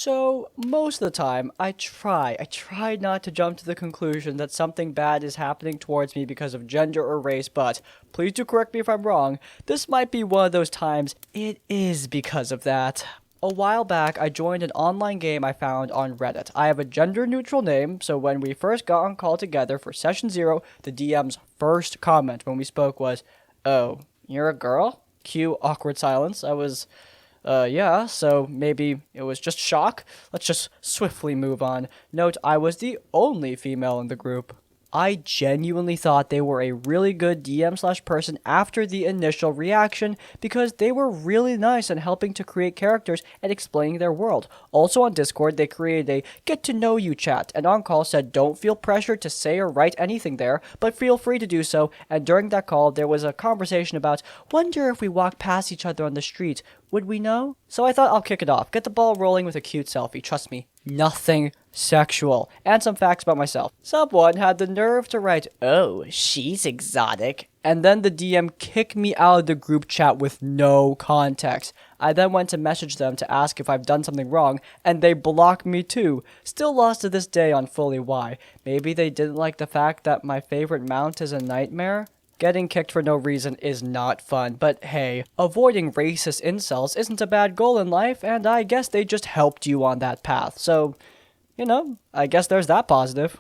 So, most of the time, I try not to jump to the conclusion that something bad is happening towards me because of gender or race, but please do correct me if I'm wrong. This might be one of those times it is because of that. A while back, I joined an online game I found on Reddit. I have a gender-neutral name, so when we first got on call together for Session 0, the DM's first comment when we spoke was, "Oh, you're a girl?" Cue awkward silence. I was... yeah, so maybe it was just shock. Let's just swiftly move on. Note, I was the only female in the group. I genuinely thought they were a really good DM/person after the initial reaction because they were really nice in helping to create characters and explaining their world. Also on Discord, they created a get-to-know-you chat, and on call said don't feel pressured to say or write anything there, but feel free to do so, and during that call, there was a conversation about, wonder if we walk past each other on the street, would we know? So I thought I'll kick it off, get the ball rolling with a cute selfie, trust me. Nothing sexual. And some facts about myself. Someone had the nerve to write, "Oh, she's exotic," and then the DM kicked me out of the group chat with no context. I then went to message them to ask if I've done something wrong, and they blocked me too. Still lost to this day on fully why. Maybe they didn't like the fact that my favorite mount is a nightmare? Getting kicked for no reason is not fun, but hey, avoiding racist incels isn't a bad goal in life, and I guess they just helped you on that path, so, you know, I guess there's that positive.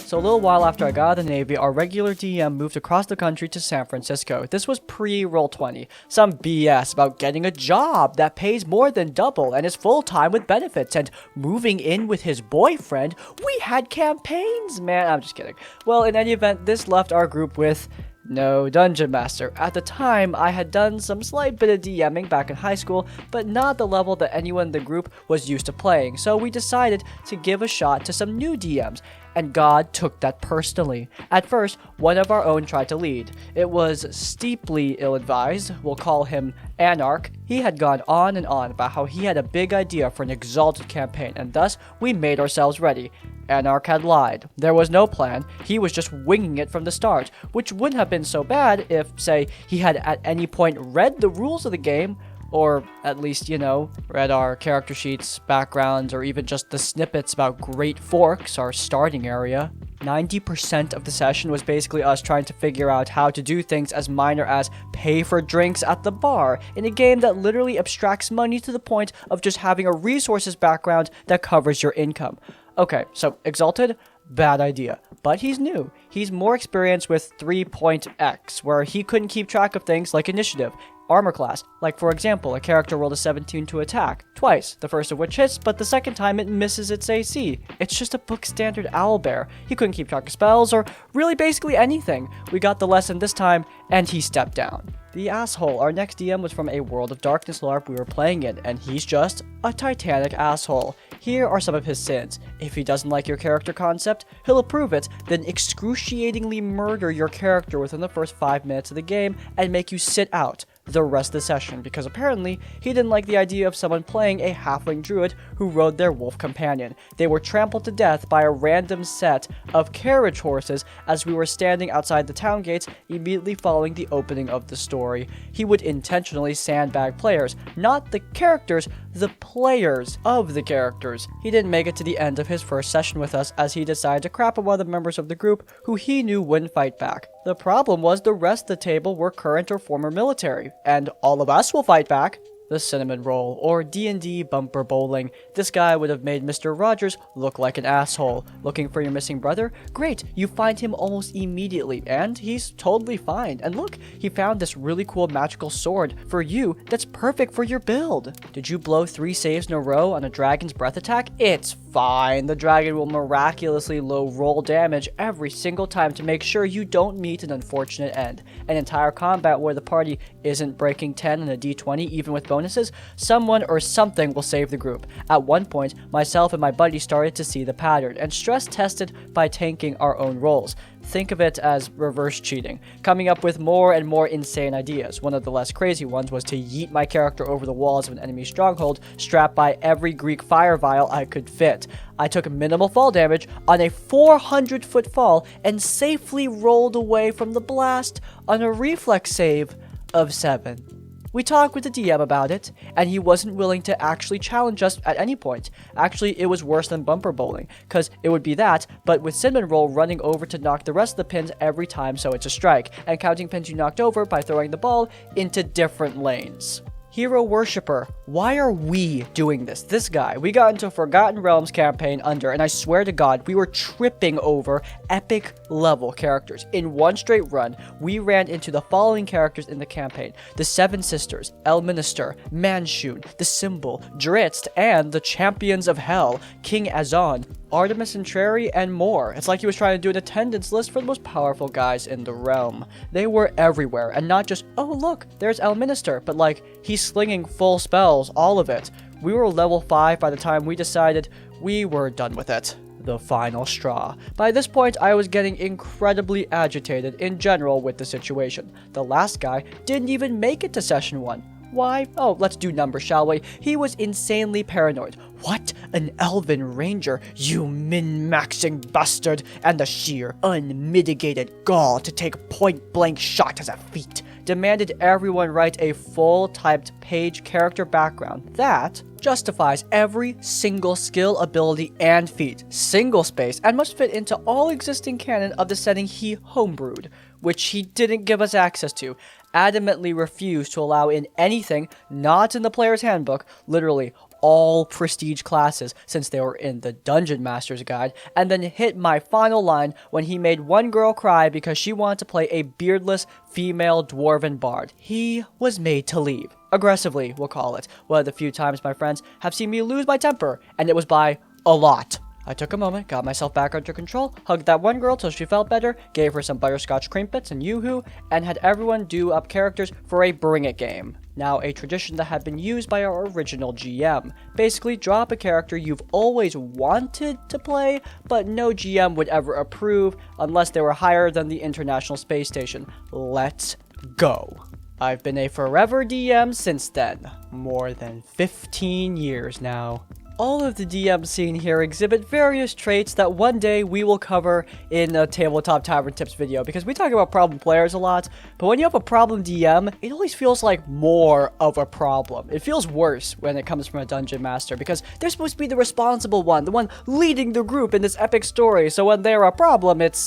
So a little while after I got out of the Navy, our regular DM moved across the country to San Francisco. This was pre-Roll20. Some BS about getting a job that pays more than double and is full-time with benefits, and moving in with his boyfriend. We had campaigns, man. I'm just kidding. Well, in any event, this left our group with no Dungeon Master. At the time, I had done some slight bit of DMing back in high school, but not the level that anyone in the group was used to playing, so we decided to give a shot to some new DMs, and God took that personally. At first, one of our own tried to lead. It was steeply ill-advised, we'll call him Anarch. He had gone on and on about how he had a big idea for an exalted campaign, and thus we made ourselves ready. Anarch had lied. There was no plan, he was just winging it from the start, which wouldn't have been so bad if, say, he had at any point read the rules of the game, or at least, you know, read our character sheets, backgrounds, or even just the snippets about Great Forks, our starting area. 90% of the session was basically us trying to figure out how to do things as minor as pay for drinks at the bar, in a game that literally abstracts money to the point of just having a resources background that covers your income. Okay, so Exalted, bad idea. But he's new. He's more experienced with 3.x, where he couldn't keep track of things like initiative. Armor class, like for example, a character rolled a 17 to attack, twice, the first of which hits, but the second time it misses its AC. It's just a book standard owlbear. He couldn't keep track of spells, or really basically anything. We got the lesson this time, and he stepped down. The asshole, our next DM, was from a World of Darkness LARP we were playing in, and he's just a titanic asshole. Here are some of his sins. If he doesn't like your character concept, he'll approve it, then excruciatingly murder your character within the first 5 minutes of the game and make you sit out the rest of the session, because apparently he didn't like the idea of someone playing a halfling druid who rode their wolf companion. They were trampled to death by a random set of carriage horses as we were standing outside the town gates immediately following the opening of the story. He would intentionally sandbag players, not the characters, the players of the characters. He didn't make it to the end of his first session with us as he decided to crap on one of the members of the group who he knew wouldn't fight back. The problem was the rest of the table were current or former military, and all of us will fight back. The cinnamon roll, or D&D bumper bowling. This guy would have made Mr. Rogers look like an asshole. Looking for your missing brother? Great, you find him almost immediately, and he's totally fine. And look, he found this really cool magical sword for you that's perfect for your build. Did you blow 3 saves in a row on a dragon's breath attack? It's fine. The dragon will miraculously low roll damage every single time to make sure you don't meet an unfortunate end. An entire combat where the party isn't breaking 10 on a d20 even with bonuses, someone or something will save the group. At one point, myself and my buddy started to see the pattern and stress tested by tanking our own rolls. Think of it as reverse cheating, coming up with more and more insane ideas. One of the less crazy ones was to yeet my character over the walls of an enemy stronghold, strapped by every Greek fire vial I could fit. I took minimal fall damage on a 400-foot fall and safely rolled away from the blast on a reflex save of 7. We talked with the DM about it, and he wasn't willing to actually challenge us at any point. Actually, it was worse than bumper bowling, because it would be that, but with cinnamon roll running over to knock the rest of the pins every time so it's a strike, and counting pins you knocked over by throwing the ball into different lanes. Hero Worshipper, why are we doing this? This guy, we got into a Forgotten Realms campaign under, and I swear to God, we were tripping over epic level characters. In one straight run, we ran into the following characters in the campaign: the Seven Sisters, Elminister, Manshun, the Symbol, Dritz, and the Champions of Hell, King Azon, Artemis and Trary, and more. It's like he was trying to do an attendance list for the most powerful guys in the realm. They were everywhere, and not just, oh look, there's Elminister, but like, he's slinging full spells, all of it. We were level 5 by the time we decided we were done with it. The final straw. By this point, I was getting incredibly agitated in general with the situation. The last guy didn't even make it to session 1. Why? Oh, let's do numbers, shall we? He was insanely paranoid. What? An elven ranger, you min-maxing bastard, and the sheer, unmitigated gall to take a point-blank shot as a feat. Demanded everyone write a full-typed page character background that justifies every single skill, ability, and feat, single-spaced, and must fit into all existing canon of the setting he homebrewed, which he didn't give us access to. Adamantly refused to allow in anything not in the player's handbook, literally all prestige classes since they were in the Dungeon Master's Guide, and then hit my final line when he made one girl cry because she wanted to play a beardless female dwarven bard. He was made to leave. Aggressively, we'll call it. One of the few times my friends have seen me lose my temper, and it was by a lot. I took a moment, got myself back under control, hugged that one girl till she felt better, gave her some butterscotch cream bits and yoo-hoo, and had everyone do up characters for a Bring It game. Now a tradition that had been used by our original GM. Basically, drop a character you've always wanted to play, but no GM would ever approve unless they were higher than the International Space Station. Let's go. I've been a forever DM since then. More than 15 years now. All of the DMs seen here exhibit various traits that one day we will cover in a Tabletop Tavern Tips video, because we talk about problem players a lot, but when you have a problem DM, it always feels like more of a problem. It feels worse when it comes from a Dungeon Master, because they're supposed to be the responsible one, the one leading the group in this epic story, so when they're a problem, it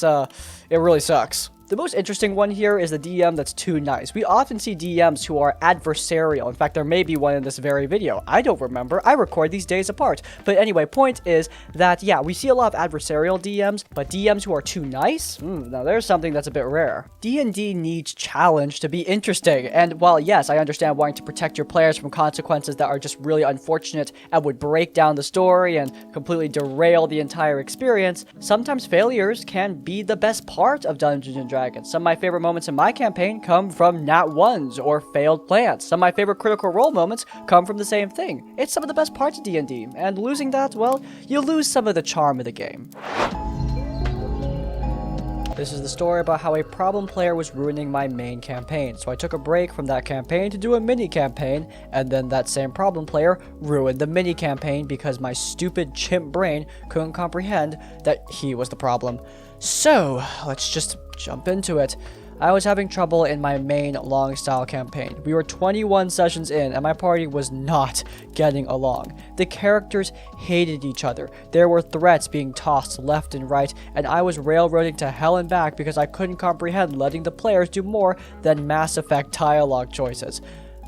really sucks. The most interesting one here is the DM that's too nice. We often see DMs who are adversarial. In fact, there may be one in this very video. I don't remember. I record these days apart. But anyway, point is that, yeah, we see a lot of adversarial DMs, but DMs who are too nice? Now there's something that's a bit rare. D&D needs challenge to be interesting. And while, yes, I understand wanting to protect your players from consequences that are just really unfortunate and would break down the story and completely derail the entire experience, sometimes failures can be the best part of Dungeons & Dragons. Some of my favorite moments in my campaign come from nat ones or failed plans. Some of my favorite critical role moments come from the same thing. It's some of the best parts of D&D, and losing that, well, you lose some of the charm of the game. This is the story about how a problem player was ruining my main campaign, so I took a break from that campaign to do a mini campaign, and then that same problem player ruined the mini campaign because my stupid chimp brain couldn't comprehend that he was the problem. So, let's just jump into it. I was having trouble in my main long style campaign. We were 21 sessions in and my party was not getting along. The characters hated each other. There were threats being tossed left and right, and I was railroading to hell and back because I couldn't comprehend letting the players do more than Mass Effect dialogue choices.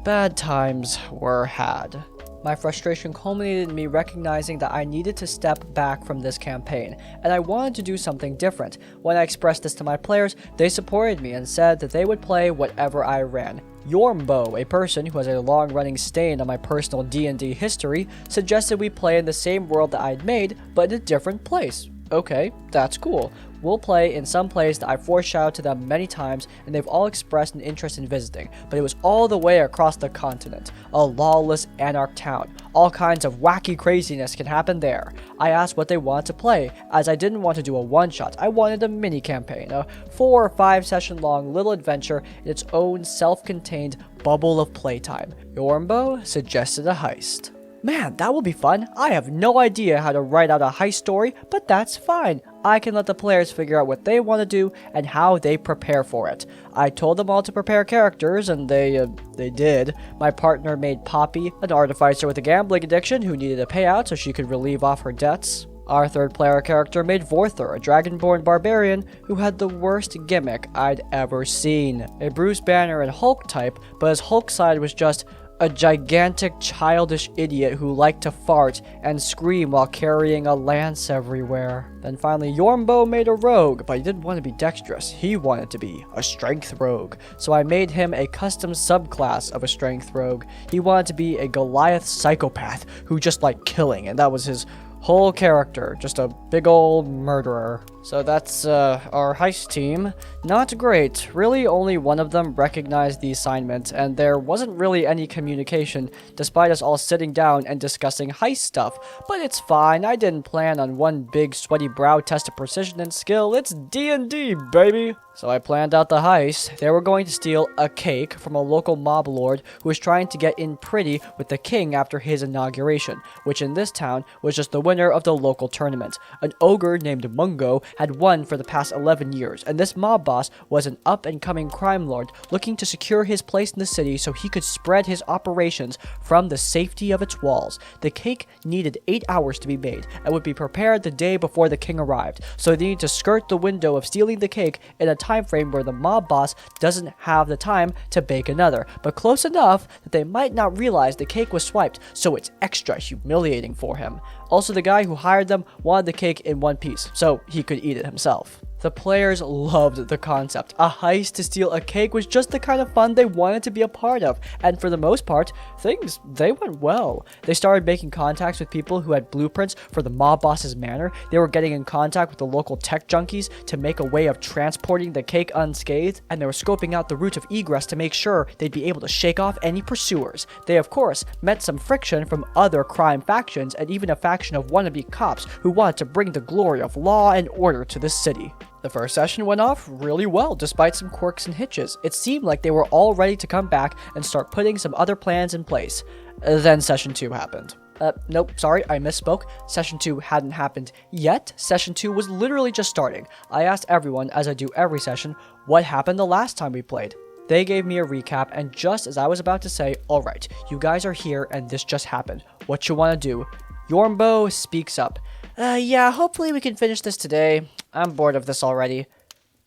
Bad times were had. My frustration culminated in me recognizing that I needed to step back from this campaign, and I wanted to do something different. When I expressed this to my players, they supported me and said that they would play whatever I ran. Yormbo, a person who has a long-running stain on my personal D&D history, suggested we play in the same world that I'd made, but in a different place. Okay, that's cool. We'll play in some place that I've foreshadowed to them many times, and they've all expressed an interest in visiting, but it was all the way across the continent. A lawless anarch town. All kinds of wacky craziness can happen there. I asked what they wanted to play, as I didn't want to do a one-shot. I wanted a mini-campaign, a 4 or 5 session long little adventure in its own self-contained bubble of playtime. Yormbo suggested a heist. Man, that will be fun. I have no idea how to write out a heist story, but that's fine. I can let the players figure out what they want to do and how they prepare for it. I told them all to prepare characters, and they did. My partner made Poppy, an artificer with a gambling addiction who needed a payout so she could relieve off her debts. Our third player character made Vorthur, a dragonborn barbarian who had the worst gimmick I'd ever seen. A Bruce Banner and Hulk type, but his Hulk side was just a gigantic childish idiot who liked to fart and scream while carrying a lance everywhere. Then finally Yormbo made a rogue, but he didn't want to be dexterous, he wanted to be a strength rogue. So I made him a custom subclass of a strength rogue. He wanted to be a Goliath psychopath who just liked killing, and that was his whole character, just a big old murderer. So that's our heist team. Not great. Really, only one of them recognized the assignment, and there wasn't really any communication, despite us all sitting down and discussing heist stuff. But it's fine, I didn't plan on one big sweaty brow test of precision and skill. It's D&D, baby! So I planned out the heist. They were going to steal a cake from a local mob lord who was trying to get in pretty with the king after his inauguration, which in this town was just the winner of the local tournament. An ogre named Mungo had won for the past 11 years, and this mob boss was an up-and-coming crime lord looking to secure his place in the city so he could spread his operations from the safety of its walls. The cake needed 8 hours to be made and would be prepared the day before the king arrived, so they need to skirt the window of stealing the cake in a time frame where the mob boss doesn't have the time to bake another, but close enough that they might not realize the cake was swiped, so it's extra humiliating for him. Also, the guy who hired them wanted the cake in one piece, so he could eat it himself. The players loved the concept. A heist to steal a cake was just the kind of fun they wanted to be a part of, and for the most part, they went well. They started making contacts with people who had blueprints for the mob boss's manor. They were getting in contact with the local tech junkies to make a way of transporting the cake unscathed, and they were scoping out the route of egress to make sure they'd be able to shake off any pursuers. They, of course, met some friction from other crime factions and even a faction of wannabe cops who wanted to bring the glory of law and order to the city. The first session went off really well, despite some quirks and hitches. It seemed like they were all ready to come back and start putting some other plans in place. Then Session 2 happened. Nope, sorry, I misspoke. Session 2 hadn't happened yet. Session 2 was literally just starting. I asked everyone, as I do every session, what happened the last time we played. They gave me a recap, and just as I was about to say, alright, you guys are here and this just happened. What you want to do? Yormbo speaks up. Yeah, hopefully we can finish this today. I'm bored of this already.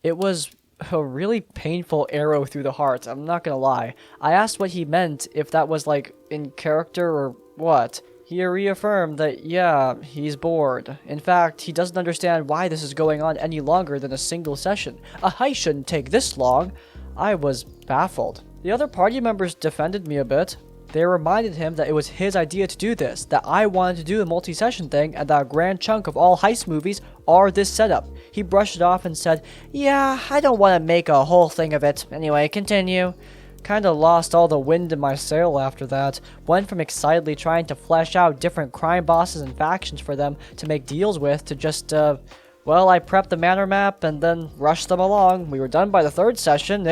It was a really painful arrow through the heart, I'm not gonna lie. I asked what he meant, if that was like in character or what. He reaffirmed that, yeah, he's bored. In fact, he doesn't understand why this is going on any longer than a single session. A heist shouldn't take this long. I was baffled. The other party members defended me a bit. They reminded him that it was his idea to do this, that I wanted to do the multi-session thing, and that a grand chunk of all heist movies are this setup. He brushed it off and said, yeah, I don't want to make a whole thing of it. Anyway, continue. Kinda lost all the wind in my sail after that. Went from excitedly trying to flesh out different crime bosses and factions for them to make deals with to just, well, I prepped the manor map and then rushed them along. We were done by the third session.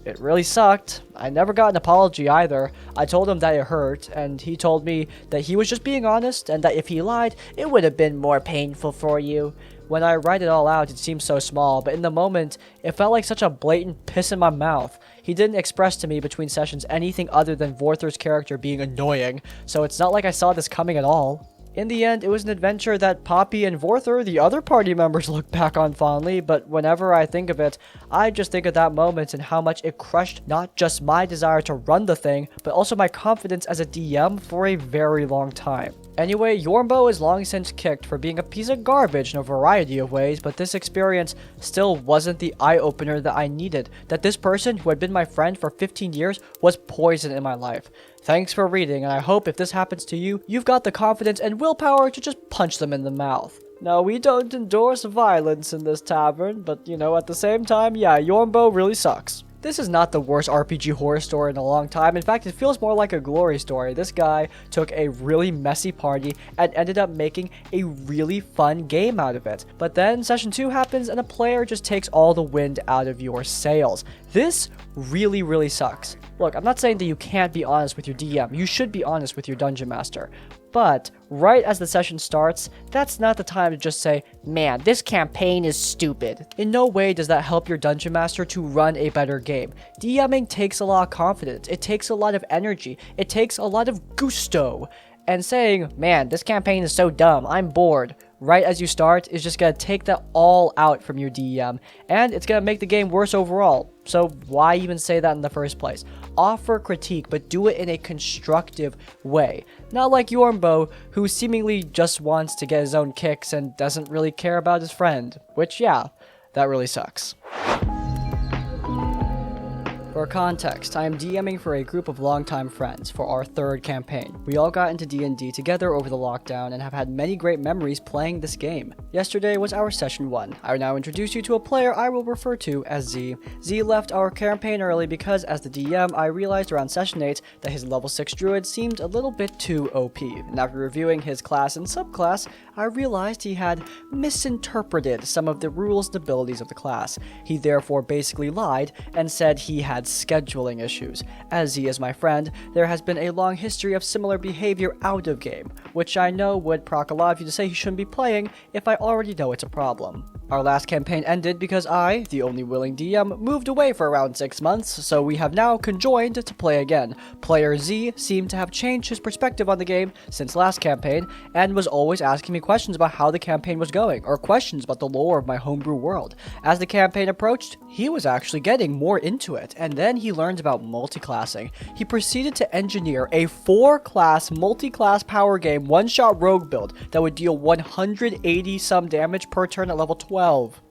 It really sucked. I never got an apology either. I told him that it hurt, and he told me that he was just being honest, and that if he lied, it would have been more painful for you. When I write it all out, it seems so small, but in the moment, it felt like such a blatant piss in my mouth. He didn't express to me between sessions anything other than Vorthur's character being annoying, so it's not like I saw this coming at all. In the end, it was an adventure that Poppy and Vorthur, the other party members, look back on fondly, but whenever I think of it, I just think of that moment and how much it crushed not just my desire to run the thing, but also my confidence as a DM for a very long time. Anyway, Yormbo is long since kicked for being a piece of garbage in a variety of ways, but this experience still wasn't the eye-opener that I needed, that this person who had been my friend for 15 years was poison in my life. Thanks for reading, and I hope if this happens to you, you've got the confidence and willpower to just punch them in the mouth. Now, we don't endorse violence in this tavern, but you know, at the same time, yeah, Yormbo really sucks. This is not the worst RPG horror story in a long time. In fact, it feels more like a glory story. This guy took a really messy party and ended up making a really fun game out of it. But then session 2 happens and a player just takes all the wind out of your sails. This really sucks. Look, I'm not saying that you can't be honest with your DM. You should be honest with your dungeon master. But right as the session starts, that's not the time to just say, man, this campaign is stupid. In no way does that help your dungeon master to run a better game. DMing takes a lot of confidence. It takes a lot of energy. It takes a lot of gusto. And saying, man, this campaign is so dumb, I'm bored, right as you start is just going to take that all out from your DM, and it's going to make the game worse overall. So why even say that in the first place? Offer critique, but do it in a constructive way. Not like Yormbo, who seemingly just wants to get his own kicks and doesn't really care about his friend. Which, yeah, that really sucks. For context, I am DMing for a group of longtime friends for our third campaign. We all got into D&D together over the lockdown and have had many great memories playing this game. Yesterday was our session 1. I will now introduce you to a player I will refer to as Z. Z left our campaign early because as the DM I realized around session 8 that his level 6 druid seemed a little bit too OP, and after reviewing his class and subclass, I realized he had misinterpreted some of the rules and abilities of the class. He therefore basically lied and said he had scheduling issues. As Z is my friend, there has been a long history of similar behavior out of game, which I know would proc a lot of you to say he shouldn't be playing if I already know it's a problem. Our last campaign ended because I, the only willing DM, moved away for around 6 months, so we have now conjoined to play again. Player Z seemed to have changed his perspective on the game since last campaign, and was always asking me questions about how the campaign was going, or questions about the lore of my homebrew world. As the campaign approached, he was actually getting more into it, and then he learned about multiclassing. He proceeded to engineer a 4-class multi-class power game one-shot rogue build that would deal 180 some damage per turn at level 12.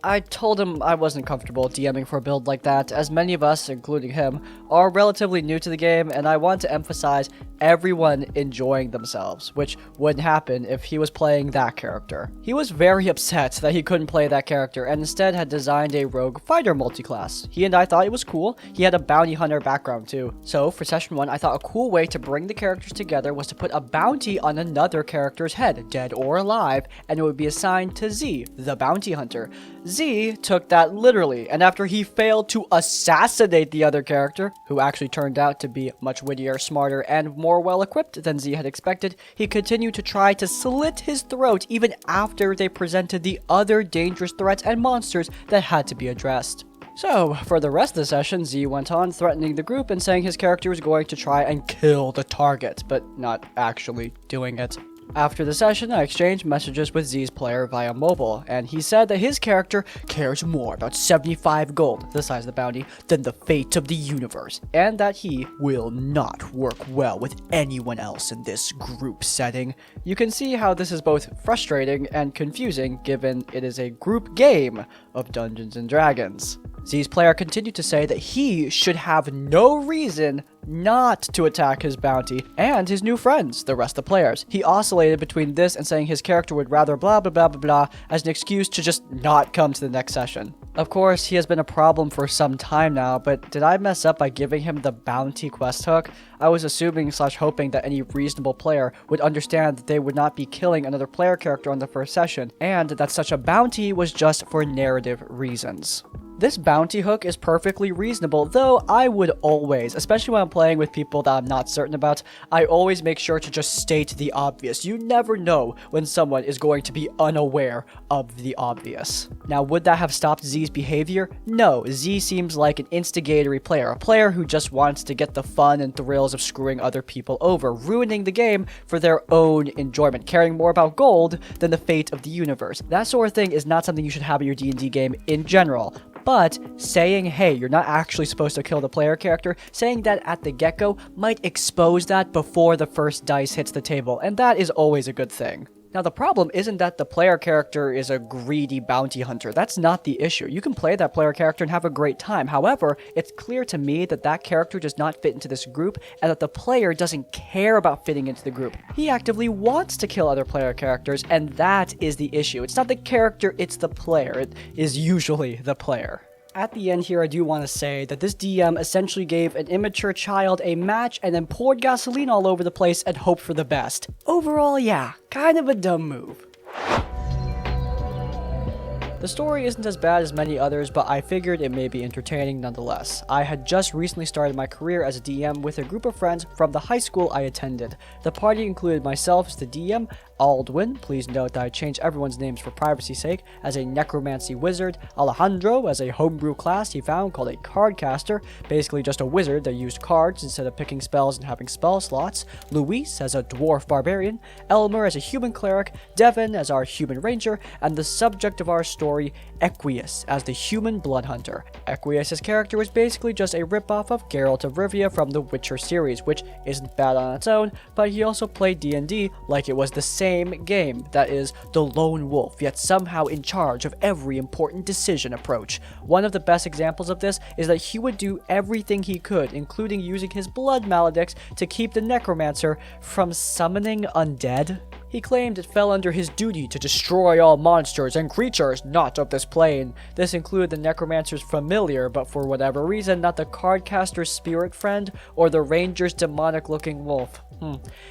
I told him I wasn't comfortable DMing for a build like that, as many of us, including him, are relatively new to the game, and I want to emphasize everyone enjoying themselves, which wouldn't happen if he was playing that character. He was very upset that he couldn't play that character, and instead had designed a rogue fighter multiclass. He and I thought it was cool. He had a bounty hunter background too. So for session 1, I thought a cool way to bring the characters together was to put a bounty on another character's head, dead or alive, and it would be assigned to Z, the bounty hunter. Z took that literally, and after he failed to assassinate the other character, who actually turned out to be much wittier, smarter, and more well-equipped than Z had expected, he continued to try to slit his throat even after they presented the other dangerous threats and monsters that had to be addressed. So, for the rest of the session, Z went on threatening the group and saying his character was going to try and kill the target, but not actually doing it. After the session, I exchanged messages with Z's player via mobile, and he said that his character cares more about 75 gold, the size of the bounty, than the fate of the universe, and that he will not work well with anyone else in this group setting. You can see how this is both frustrating and confusing, given it is a group game of Dungeons & Dragons. Z's player continued to say that he should have no reason not to attack his bounty and his new friends, the rest of the players. He oscillated between this and saying his character would rather blah blah blah blah blah as an excuse to just not come to the next session. Of course, he has been a problem for some time now, but did I mess up by giving him the bounty quest hook? I was assuming / hoping that any reasonable player would understand that they would not be killing another player character on the first session, and that such a bounty was just for narrative reasons. This bounty hook is perfectly reasonable, though I would always, especially when I'm playing with people that I'm not certain about, I always make sure to just state the obvious. You never know when someone is going to be unaware of the obvious. Now, would that have stopped Z's behavior? No, Z seems like an instigatory player, a player who just wants to get the fun and thrills of screwing other people over, ruining the game for their own enjoyment, caring more about gold than the fate of the universe. That sort of thing is not something you should have in your D&D game in general. But saying, hey, you're not actually supposed to kill the player character, saying that at the get-go might expose that before the first dice hits the table, and that is always a good thing. Now, the problem isn't that the player character is a greedy bounty hunter. That's not the issue. You can play that player character and have a great time. However, it's clear to me that that character does not fit into this group and that the player doesn't care about fitting into the group. He actively wants to kill other player characters, and that is the issue. It's not the character, it's the player. It is usually the player. At the end here, I do want to say that this DM essentially gave an immature child a match and then poured gasoline all over the place and hoped for the best. Overall, yeah, kind of a dumb move. The story isn't as bad as many others, but I figured it may be entertaining nonetheless. I had just recently started my career as a DM with a group of friends from the high school I attended. The party included myself as the DM, Aldwin, please note that I changed everyone's names for privacy's sake, as a necromancy wizard, Alejandro as a homebrew class he found called a cardcaster, basically just a wizard that used cards instead of picking spells and having spell slots, Luis as a dwarf barbarian, Elmer as a human cleric, Devin as our human ranger, and the subject of our story, Equius as the human blood hunter. Equius' character was basically just a ripoff of Geralt of Rivia from the Witcher series, which isn't bad on its own, but he also played D&D like it was the same game, that is, the lone wolf, yet somehow in charge of every important decision approach. One of the best examples of this is that he would do everything he could, including using his blood maledict to keep the necromancer from summoning undead. He claimed it fell under his duty to destroy all monsters and creatures not of this plane. This included the necromancer's familiar, but for whatever reason, not the cardcaster's spirit friend or the ranger's demonic-looking wolf.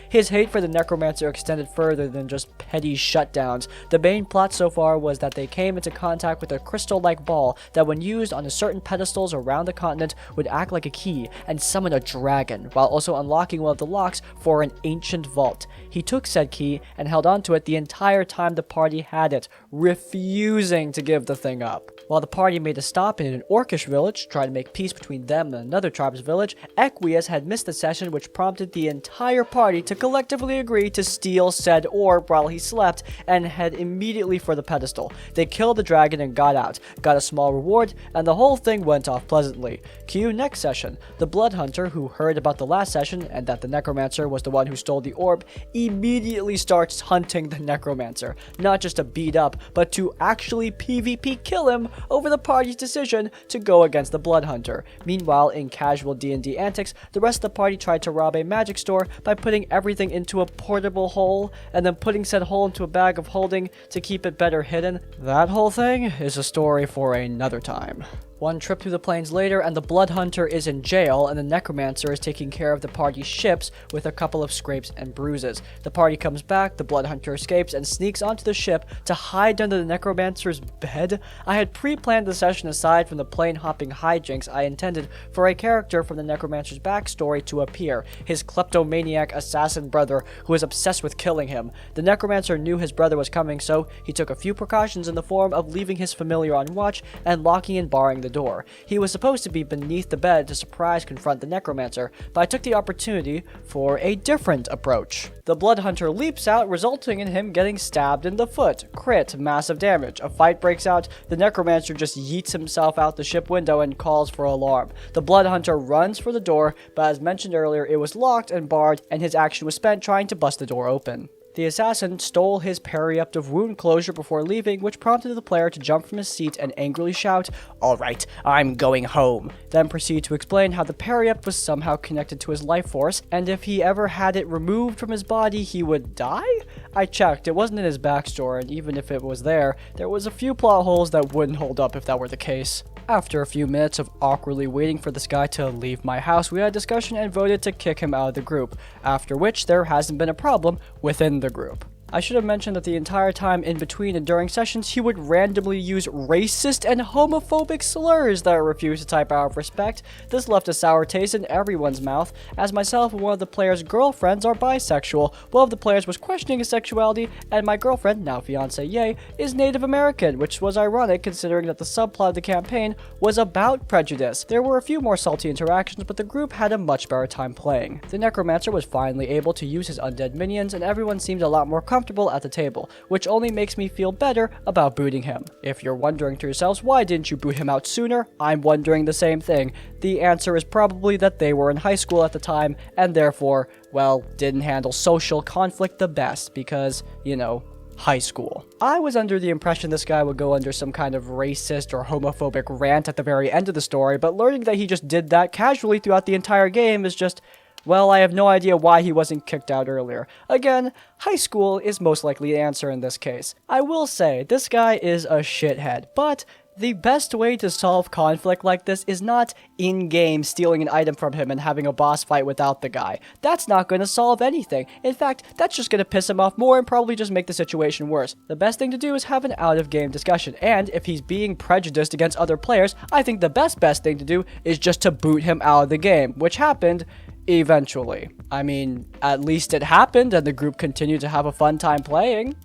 His hate for the necromancer extended further than just petty shutdowns. The main plot so far was that they came into contact with a crystal-like ball that when used on certain pedestals around the continent would act like a key and summon a dragon, while also unlocking one of the locks for an ancient vault. He took said key and held onto it the entire time the party had it, refusing to give the thing up. While the party made a stop in an orcish village, trying to make peace between them and another tribe's village, Equius had missed the session, which prompted the entire party to collectively agree to steal said orb while he slept and head immediately for the pedestal. They killed the dragon and got out, got a small reward, and the whole thing went off pleasantly. Cue next session. The blood hunter, who heard about the last session and that the necromancer was the one who stole the orb, immediately starts hunting the necromancer, not just to beat up, but to actually PvP kill him over the party's decision to go against the blood hunter. Meanwhile, in casual D&D antics, the rest of the party tried to rob a magic store by putting everything into a portable hole and then putting said hole into a bag of holding to keep it better hidden. That whole thing is a story for another time. One trip through the plains later, and the blood hunter is in jail, and the necromancer is taking care of the party's ships with a couple of scrapes and bruises. The party comes back, the blood hunter escapes and sneaks onto the ship to hide under the necromancer's bed. I had pre-planned the session aside from the plane-hopping hijinks I intended for a character from the necromancer's backstory to appear, his kleptomaniac assassin brother who is obsessed with killing him. The necromancer knew his brother was coming, so he took a few precautions in the form of leaving his familiar on watch and locking and barring the door. He was supposed to be beneath the bed to surprise confront the necromancer, but I took the opportunity for a different approach. The blood hunter leaps out, resulting in him getting stabbed in the foot. Crit, massive damage. A fight breaks out, the necromancer just yeets himself out the ship window and calls for alarm. The blood hunter runs for the door, but as mentioned earlier, it was locked and barred, and his action was spent trying to bust the door open. The assassin stole his periaptive wound closure before leaving, which prompted the player to jump from his seat and angrily shout, "Alright, I'm going home," then proceed to explain how the periapt was somehow connected to his life force, and if he ever had it removed from his body, he would die? I checked, it wasn't in his backstory, and even if it was there was a few plot holes that wouldn't hold up if that were the case. After a few minutes of awkwardly waiting for this guy to leave my house, we had a discussion and voted to kick him out of the group, after which there hasn't been a problem within the group. I should have mentioned that the entire time in between and during sessions, he would randomly use racist and homophobic slurs that I refused to type out of respect. This left a sour taste in everyone's mouth, as myself and one of the players' girlfriends are bisexual. One of the players was questioning his sexuality, and my girlfriend, now fiance Yay, is Native American, which was ironic considering that the subplot of the campaign was about prejudice. There were a few more salty interactions, but the group had a much better time playing. The necromancer was finally able to use his undead minions, and everyone seemed a lot more comfortable at the table, which only makes me feel better about booting him. If you're wondering to yourselves, why didn't you boot him out sooner? I'm wondering the same thing. The answer is probably that they were in high school at the time, and therefore, well, didn't handle social conflict the best, because, you know, high school. I was under the impression this guy would go under some kind of racist or homophobic rant at the very end of the story, but learning that he just did that casually throughout the entire game is just, well, I have no idea why he wasn't kicked out earlier. Again, high school is most likely the answer in this case. I will say, this guy is a shithead, but The best way to solve conflict like this is not in-game stealing an item from him and having a boss fight without the guy. That's not going to solve anything. In fact, that's just going to piss him off more and probably just make the situation worse. The best thing to do is have an out-of-game discussion, and if he's being prejudiced against other players, I think the best thing to do is just to boot him out of the game, which happened eventually. I mean, at least it happened and the group continued to have a fun time playing.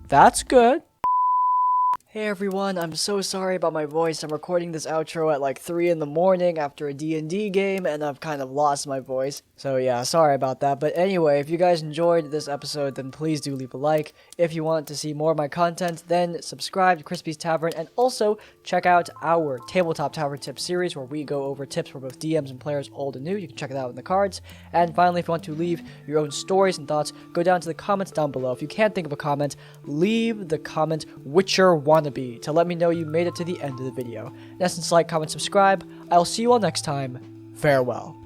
That's good. Hey everyone, I'm so sorry about my voice. I'm recording this outro at like 3 in the morning after a D&D game, and I've kind of lost my voice. So yeah, sorry about that. But anyway, if you guys enjoyed this episode, then please do leave a like. If you want to see more of my content, then subscribe to Crispy's Tavern, and also check out our Tabletop Tavern Tips series, where we go over tips for both DMs and players old and new. You can check it out in the cards. And finally, if you want to leave your own stories and thoughts, go down to the comments down below. If you can't think of a comment, leave the comment Witcher Wannabe to let me know you made it to the end of the video. In essence, like, comment, subscribe. I'll see you all next time. Farewell.